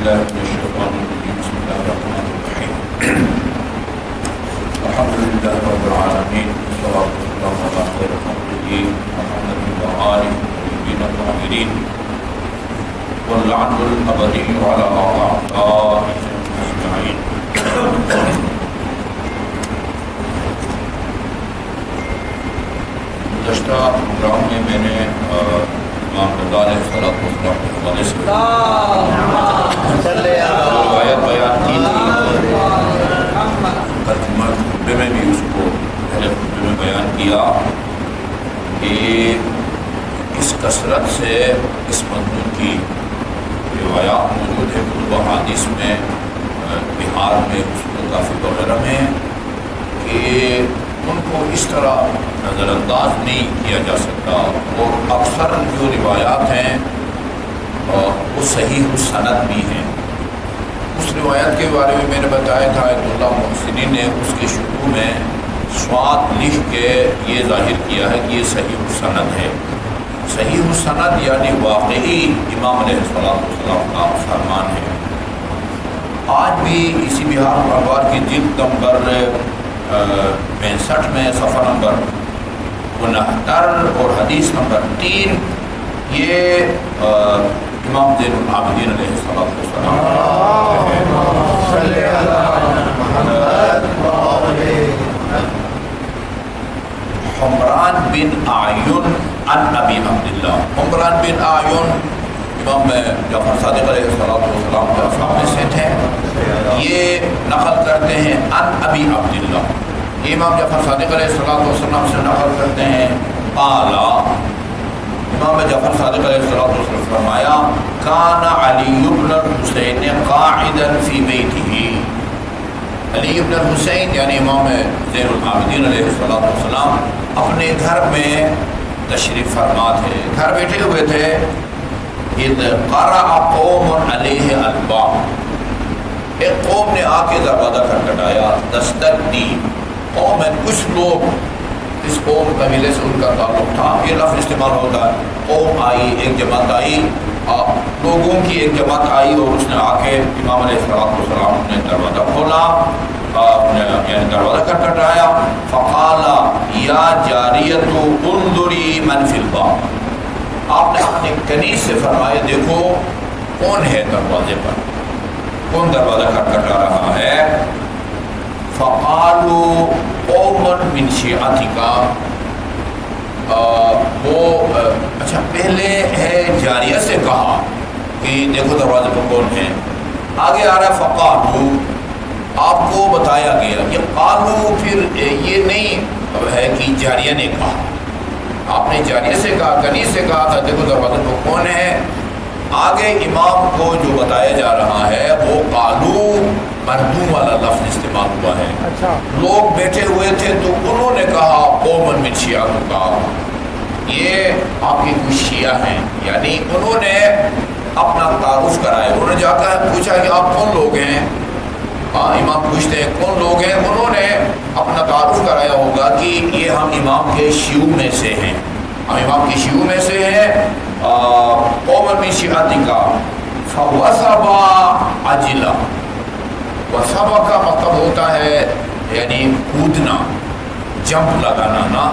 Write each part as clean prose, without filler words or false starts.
بالله من الشيطان الرجيم بسم الله الرحمن الرحيم الحمد لله رب العالمين والصلاة والسلام على خير خلقه محمد وآله الطيبين الطاهرين واللعن الأبدي على أعدائهم أجمعين. گزشتہ پروگرام میں میں نے امام رضا علیہ الصلوۃ والسلام کے حوالے سے روایت بیان کی تھی. ترجمہ خطبے میں بھی اس کو پہلے خطبے میں بیان کیا کہ اس کثرت سے اس مضمون کی روایات موجود ہے کتب احادیث میں بہار میں اصول کافی وغیرہ میں کہ ان کو اس طرح نظر انداز نہیں کیا جا سکتا. اور اکثر جو روایات ہیں وہ صحیح السند بھی ہیں. اس روایت کے بارے میں نے بتایا تھا آیت اللہ محسنین نے اس کے شروع میں سواد لکھ کے یہ ظاہر کیا ہے کہ یہ صحیح السند ہے. صحیح السند یعنی واقعی امام علیہ السلام کا فرمان ہے. آج بھی اسی بہار اخبار کی جلد نمبر 65 میں صفحہ نمبر 69 اور حدیث نمبر 3 یہ امام زین العابدین علیہ السلام حمران بن اعین عن ابی عبداللہ. حمران بن اعین امام جعفر صادق علیہ السلام کے سامنے سے تھے. یہ نقل کرتے ہیں عن ابی عبداللہ. یہ امام جعفر صادق علیہ السلام سے نقل کرتے ہیں قال امام جعفر صادق علیہ السلام فرمایا کان علی بن الحسین قاعدا فی بیتہ. علی بن الحسین یعنی امام زین العابدین علیہ السلام اپنے گھر میں تشریف فرما تھے. گھر بیٹھے ہوئے تھے. اذ قرأ قوم علیہ الباب. ایک قوم نے آ کے دروازہ کھٹکھٹایا. دستک دی قوم میں کچھ لوگ اس قوم قبیلے سے ان کا تعلق تھا. یہ لفظ استعمال ہوتا ہے. قوم آئی, ایک جماعت آئی, لوگوں کی ایک جماعت آئی اور اس نے آ کے امام علیہ السلام نے دروازہ کھولا, یعنی دروازہ کھٹکھٹایا. فقال یا جاریۃ انظری من فی الباب. آپ نے اپنے کنیز سے فرمایا دیکھو کون ہے دروازے پر, کون دروازہ کھٹکھٹا رہا ہے. فقالوا قوم من شیعتک. وہ اچھا پہلے ہے جاریہ سے کہا کہ دیکھو دروازے پر کون ہے. آگے آ رہا ہے فقالوا, آپ کو بتایا گیا. یہ قالوا پھر یہ نہیں ہے کہ جاریہ نے کہا. آپ نے جاریہ سے کہا, کنیز سے کہا تھا دیکھو دروازے پر کون ہے. آگے امام کو جو بتایا جا رہا ہے وہ قالو مردوم والا لفظ استعمال ہوا ہے. لوگ بیٹھے ہوئے تھے تو انہوں نے کہا قوم من شیعتک, یہ آپ کے کچھ شیعہ ہیں. یعنی انہوں نے اپنا تعارف کرایا. انہوں نے جا کر پوچھا کہ آپ کون لوگ ہیں. امام پوچھتے ہیں کون لوگ ہیں. انہوں نے اپنا تعارف کرایا ہوگا کہ یہ ہم امام کے شیوع میں سے ہیں, ہم امام کے شیوع میں سے ہیں. قوم من شیعتک فوثب عجلا. وثب کا مطلب ہوتا ہے یعنی کودنا, جمپ لگانا نا,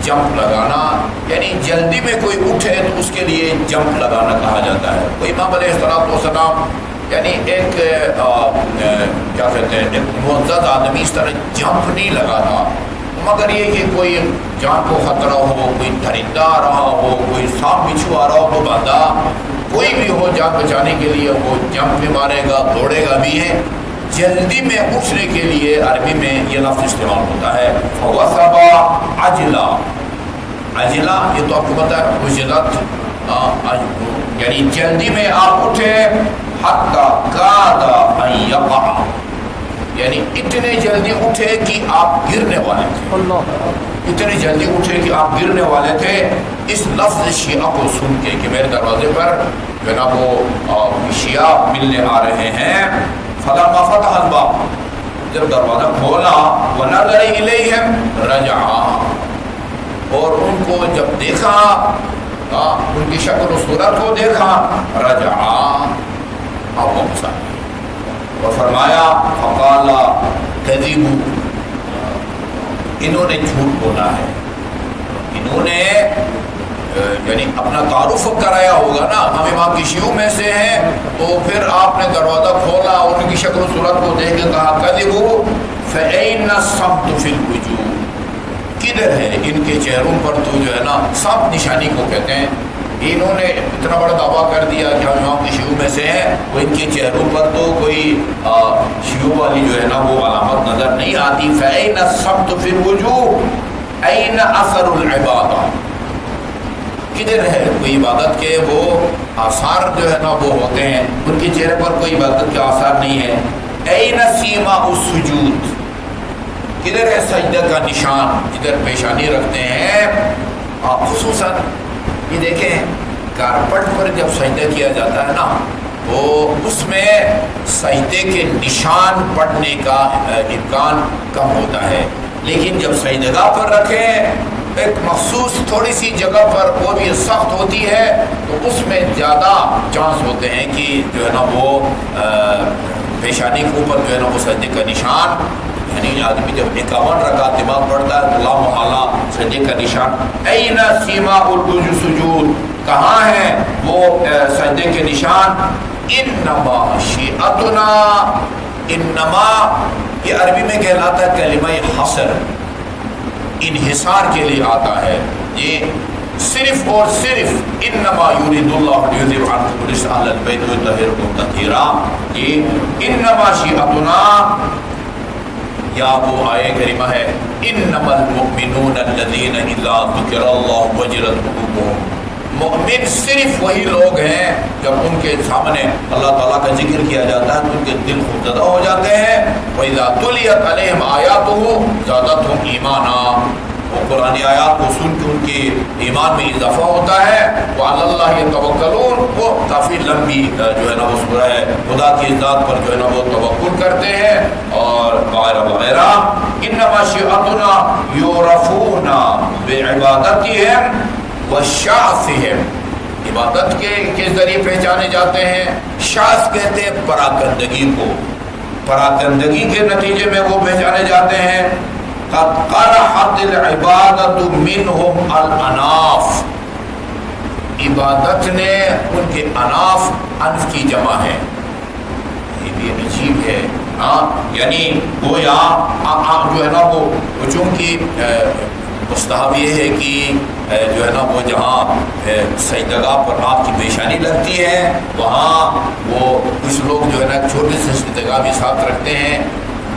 جمپ لگانا یعنی جلدی میں کوئی اٹھے تو اس کے لیے جمپ لگانا کہا جاتا ہے. تو امام علیہ السلام یعنی ایک کیا کہتے ہیں ایک معزز آدمی اس طرح جمپ نہیں لگاتا, مگر یہ کہ کوئی جان کو خطرہ ہو, کوئی درندہ آ رہا ہو, کوئی سانپ بچھو آ رہا ہو تو بندہ کوئی بھی ہو جان بچانے کے لیے وہ جمپ بھی مارے گا, دوڑے گا بھی ہے. جلدی میں اٹھنے کے لیے عربی میں یہ لفظ استعمال ہوتا ہے فوثب عجلا. عجلا یہ تو آپ کو پتہ ہے عجلت یعنی جلدی میں آپ اٹھے. حتی کاد ان یقع یعنی اتنے جلدی اٹھے کہ آپ گرنے والے تھے. اتنے جلدی اٹھے کہ آپ گرنے والے تھے. اس لفظ شیعہ کو سن کے کہ میرے دروازے پر جو ہے نا وہ شیعہ ملنے آ رہے ہیں. فلما فتح الباب, جب دروازہ کھولا ونظر الیہم رجع, اور ان کو جب دیکھا ان کی شکل و صورت کو دیکھا رجع آپ واپس آ گئے اور فرمایا فقال کذبوا، انہوں نے جھوٹ بولا ہے، انہوں نے یعنی اپنا تعارف کرایا ہوگا نا، ہم امام کی شیوع میں سے ہیں، تو پھر آپ نے دروازہ کھولا، ان کی شکل و صورت کو دیکھ کے کہا کذبوا فأین الصمت فی الوجوہ، کدھر ہے ان کے چہروں پر تو جو ہے نا صمت نشانی کو کہتے ہیں، انہوں نے اتنا بڑا دعویٰ کر دیا کہ ہم امام کی شیوع میں سے ہیں، وہ ان کے چہروں پر تو کوئی شیوع والی جو ہے نا وہ علامت نظر نہیں آتی۔ فأین الصمت فی الوجوہ این اثر العبادہ، کدھر ہے کوئی عبادت کے وہ آثار جو ہے نا وہ ہوتے ہیں، ان کے چہرے پر کوئی عبادت کے آثار نہیں ہے۔ این سیما السجود، کدھر ہے سجدہ کا نشان، ادھر پیشانی رکھتے ہیں، خصوصاً یہ دیکھیں کارپٹ پر جب سجدہ کیا جاتا ہے نا تو اس میں سجدے کے نشان پڑنے کا امکان کم ہوتا ہے، لیکن جب سجدہ پر رکھیں ایک مخصوص تھوڑی سی جگہ پر، وہ بھی سخت ہوتی ہے، تو اس میں زیادہ چانس ہوتے ہیں کہ جو ہے نا وہ پیشانی کے اوپر جو ہے نا وہ سجدے کا نشان، یعنی آدمی جب 51 رکعت نماز پڑھتا ہے تو لا محالہ سجدے کا نشان۔ این سیما السجود، کہاں ہے وہ سجدے کے نشان؟ انما شیعتنا، انما یہ عربی میں کہلاتا ہے کلمہ حصر، انحصار کے لیے آتا ہے، یہ صرف اور صرف انما یرید اللہ لیذھب عنکم الرجس اہل البیت ویطہرکم تطہیرا، یہ انما شیعتنا یا وہ آیے کریمہ ہے انما المؤمنون الذین اذا ذکر اللہ وجلت قلوبہم، مؤمن صرف وہی لوگ ہیں جب ان کے سامنے اللہ تعالیٰ کا ذکر کیا جاتا ہے تو ان کے دل خوفزدہ ہو جاتے ہیں۔ وَإِذَا تُلِيَتْ عَلَيْهِمْ آيَاتُهُ زَادَتْهُمْ إِيمَانًا، وہ قرآن آیات کو سن کے ان کے ایمان میں اضافہ ہوتا ہے۔ وَعَلَى اللَّهِ يَتَوَكَّلُونَ، وہ کافی لمبی جو ہے نا وہ سورہ ہے، خدا کی ذات پر جو ہے نا وہ توکل کرتے ہیں اور وغیرہ وغیرہ۔ انما شیعتنا یعرفون بعبادتہم وشعثہم، عبادت کے ذریعے پہچانے جاتے ہیں، شعث کہتے ہیں پراکندگی کو، پراکندگی کے نتیجے میں وہ پہچانے جاتے ہیں۔ قد قرحت العبادت منہم الاناف، عبادت نے ان کے اناف، انف کی جمع ہے، یہ بھی عجیب ہے، یعنی گویا جو ہے نا وہ چونکہ مستحب یہ ہے کہ جو ہے نا وہ جہاں سجدگاہ پر آپ کی پیشانی لگتی ہے وہاں وہ کچھ لوگ جو ہے نا چھوٹے سے سجدگاہ بھی ساتھ رکھتے ہیں،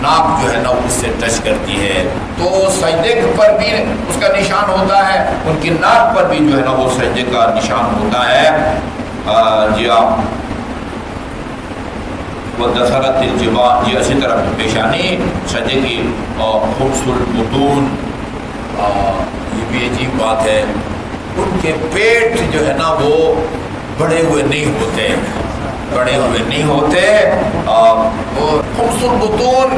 ناک جو ہے نا اس سے ٹچ کرتی ہے تو سجدے پر بھی اس کا نشان ہوتا ہے، ان کی ناک پر بھی جو ہے نا وہ سجدے کا نشان ہوتا ہے۔ جی آپ وَدَخَلَتِ الْجِبَانِ، جی اسی طرح پیشانی، سجدے کی خبز البطون، یہ بھی عجیب بات ہے، ان کے پیٹ جو ہے نا وہ بڑے ہوئے نہیں ہوتے، بڑے ہوئے نہیں ہوتے، وہ خبز البطون،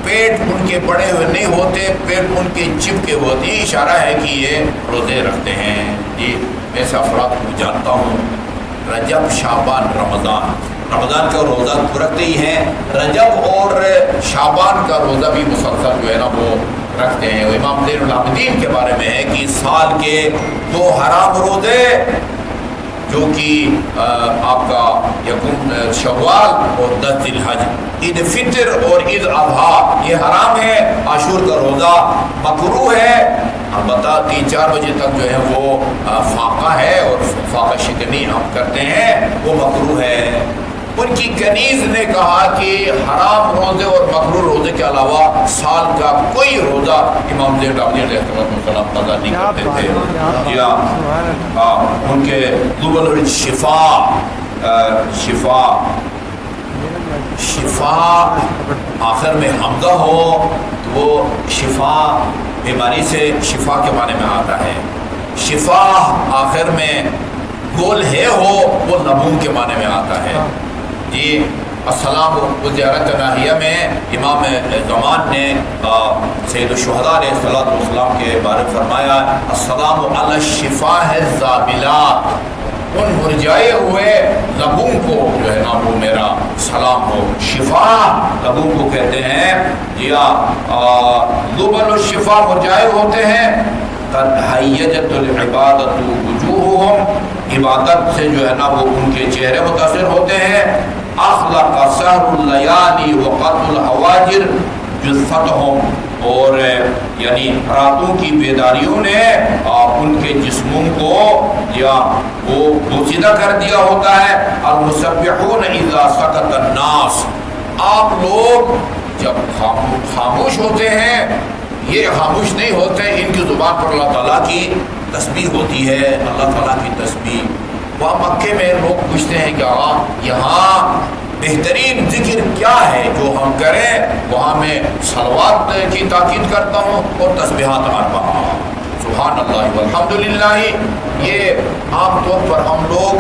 پیٹ ان کے بڑے ہوئے نہیں ہوتے، پیٹ ان کے چپکے ہوتے، یہ اشارہ ہے کہ یہ روزے رکھتے ہیں۔ جی ایسے افراد کو جانتا ہوں، رجب، شعبان، رمضان کا روزہ تو رکھتے ہی ہیں، رجب اور شعبان کا روزہ بھی مسلسل جو ہے نا وہ رکھتے ہیں۔ وہ امام زین العابدین کے بارے میں ہے کہ سال کے 2 حرام روزے جو کہ آپ کا یکم شوال اور 10 ذی الحج، عید فطر اور عید الاضحیٰ یہ حرام ہے، عاشور کا روزہ مکروہ ہے، البتہ 3-4 بجے تک جو ہے وہ فاقہ ہے اور فاقہ شکنی ہم کرتے ہیں، وہ مکروہ ہے۔ ان کی کنیز نے کہا کہ حرام روزے اور مکروہ روزے کے علاوہ سال کا کوئی روزہ امام زین العابدین علیہ السلام قضا نہیں کرتے تھے۔ جی ہاں، ان کے ذبل شفا آخر میں حمزہ ہو تو وہ شفا بیماری سے شفا کے معنی میں آتا ہے، شفا آخر میں گول ہے ہو وہ نبو کے معنی میں آتا ہے۔ جی السلام و زیارت ناحیہ میں امام زمان نے سید الشہداء علیہ السلام کے بارے میں فرمایا السلام علی الشفاء الزابلات، ان مرجائے ہوئے لبوں کو جو ہے نا وہ میرا سلام ہو. شفا لبوں کو کہتے ہیں یا لبن الشفا مرجائے ہوتے ہیں. قد حیجت العبادت وجوہہم عبادت سے جو ہے نا وہ ان کے چہرے متاثر ہوتے ہیں. اخلق سحر اللیالی وقت الحواجر جثتہم اور یعنی راتوں کی بیداریوں نے ان کے جسموں کو یا وہ بوسیدہ کر دیا ہوتا ہے. المسبحون اذا سکت الناس آپ لوگ جب خاموش ہوتے ہیں یہ خاموش نہیں ہوتے ان کی زبان پر اللہ تعالیٰ کی تسبیح ہوتی ہے. اللہ تعالیٰ کی تسبیح. وہاں مکے میں لوگ پوچھتے ہیں کہ یہاں بہترین ذکر کیا ہے جو ہم کریں. وہاں میں صلوات کی تاکید کرتا ہوں اور تسبیحات اربعہ سبحان اللہ والحمدللہ. یہ عام طور پر ہم لوگ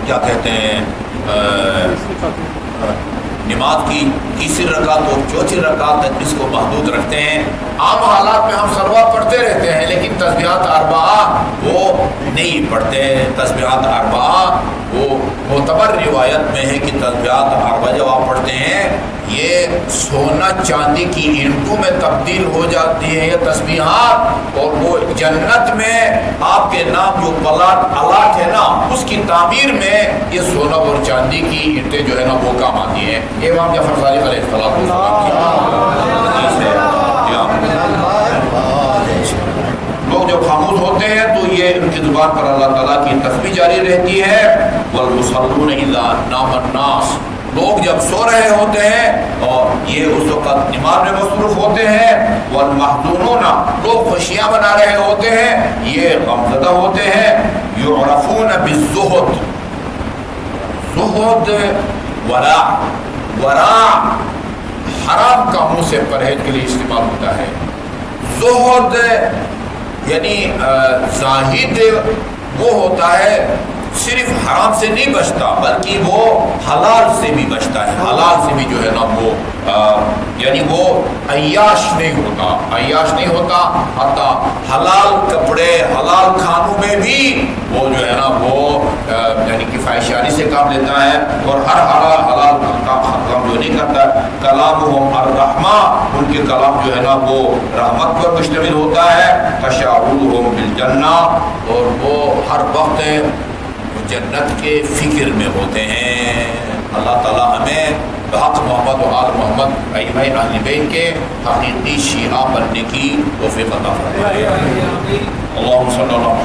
کیا کہتے ہیں نماز کی تیسری رکعت اور چوتھی رکعت تک اس کو محدود رکھتے ہیں. عام حالات میں ہم صلوات پڑھتے رہتے ہیں لیکن تسبیحات اربعہ وہ نہیں پڑھتے. تسبیحات اربعہ وہ معتبر روایت میں ہے کہ تسبیحات اربعہ جب آپ پڑھتے ہیں یہ سونا چاندی کی اینٹوں میں تبدیل ہو جاتی ہے یہ تسبیحات. اور وہ جنت میں آپ کے نام جو الاٹ ہے نا اس کی تعمیر میں یہ سونا اور چاندی کی اینٹیں جو ہے نا وہ کام آتی ہیں. یہ امام جعفر صادق علیہ السلام لوگ جب خاموش ہوتے ہیں تو یہ ان کی زبان پر اللہ تعالیٰ کی تسبیح جاری رہتی ہے. والمصلون اذا نام الناس لوگ جب سو رہے ہوتے ہیں اور یہ اس وقت نماز میں مصروف ہوتے ہیں. والمحزونون لوگ خوشیاں منا رہے ہوتے ہیں یہ غمزدہ ہوتے ہیں. یعرفون بالزہد زہد ورع حرام کاموں سے پرہیز کے لیے استعمال ہوتا ہے. زہد یعنی زاہد وہ ہوتا ہے صرف حرام سے نہیں بچتا بلکہ وہ حلال سے بھی بچتا ہے. حلال سے بھی جو ہے نا وہ یعنی وہ عیاش نہیں ہوتا حتیٰ حلال کپڑے حلال کھانوں میں بھی وہ جو ہے نا وہ یعنی کفایت سے کام لیتا ہے اور ہر حلال کام جو نہیں کرتا. کلامہم الرحمہ ان کے کلام جو ہے نا وہ رحمت پر مشتمل ہوتا ہے. تشاؤرہم بالجنہ اور وہ ہر وقت جنت کے فکر میں ہوتے ہیں. اللہ تعالیٰ ہمیں بحق محمد و آل محمد ائمہ اہل بیت کے حقیقی شیعہ بننے کی توفیق عطا فرمائے. اللہم صلی اللہ